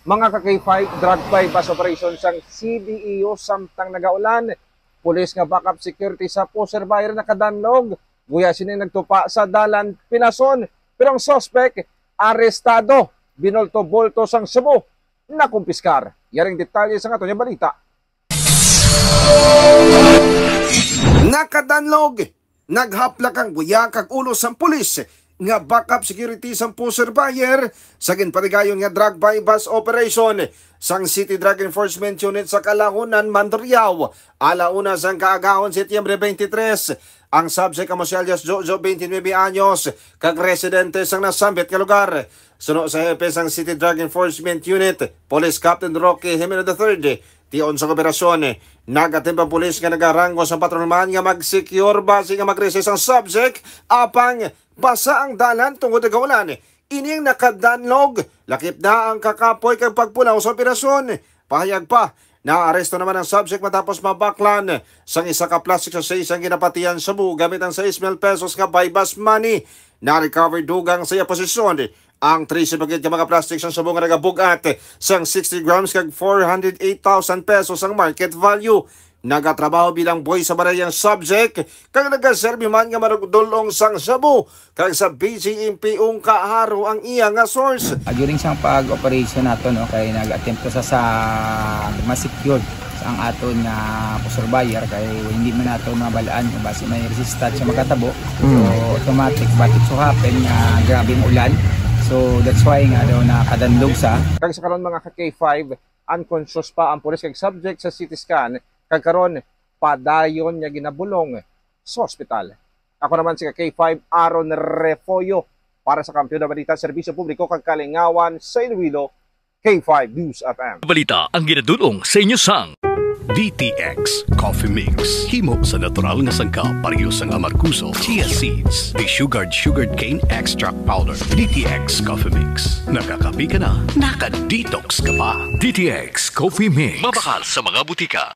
Mga ka-K5 drug bypass operation sang CDEO samtang nagaulan. Pulis nga backup security sa Poser Bayer nakadanlog. Guya sini nagtupa sa dalan Pinason. Pero ang suspect arestado. Binolto-bolto sang Cebu na kumpiskar. Yaring detalye sa ato niya balita. Nakadanlog. Naghaplak ang guya kag ulo sang pulis nga backup security sang Poser Bayer sa ginpatigayon nga drug bypass operation sang City Drug Enforcement Unit sa Kalahunan, Mandurriao. Alauna sang kaagahon Setyembre 23. Ang subject Amosialias Jojo, 29 anyos, kag residente sang nasambit nga lugar. Suno sa hepe sang City Drug Enforcement Unit, Police Captain Rocky Jimenez III, tion sa operasyon. Nagatimpa pulis nga nagaranggo sa patrolman nga mag-secure base nga mag-resist ang subject apang basa ang dalan tungod nagaulan. Ining nakadanlog, lakip na ang kakapoy kag pagpulaw sa operasyon. Pahayag pa, naaresto naman ang subject matapos mabaklan sang isa ka plastic sa isang ginapatian sa Cebu gamit ang 6,000 pesos nga bypass money. Na-recover dugang sa iya posisyon ang 3 bagit mga plastic sa Cebu nga nagabugat sang 60 grams kag 408,000 pesos ang market value. Nagatrabaho bilang boy sa barayang subject kag nagaserbi man nga marugdulong sang Cebu kag sa BGMP kaharo ang iya nga source. During sang pag-operation nato no kay nag-attempt sa ma-secure ang aton nga Poser Bayer kay hindi man nato mabalaan kung base may resistance sa makatabo. So automatic but it so happen nga grabing ulan. So that's why nga daw nakadandog sa. Kag sa karon mga ka-K5, unconscious pa ang pulis kag subject sa CT scan kag karon padayon niya ginabulong sa ospital. Ako naman si K5 Aaron Refoyo para sa Kampiyon na Balita, Serbisyo Publiko kag Kalingawan sa Iloilo, K5 News FM. Balita ang ginadulong sa inyo sang DTX Coffee Mix. Himo sa natural nga sangka pareho sang amarkuso, chia seeds, sugared cane extract powder. DTX Coffee Mix. Nakakapi ka na, naka-detox ka pa. DTX Coffee Mix. Mabakal sa mga butika.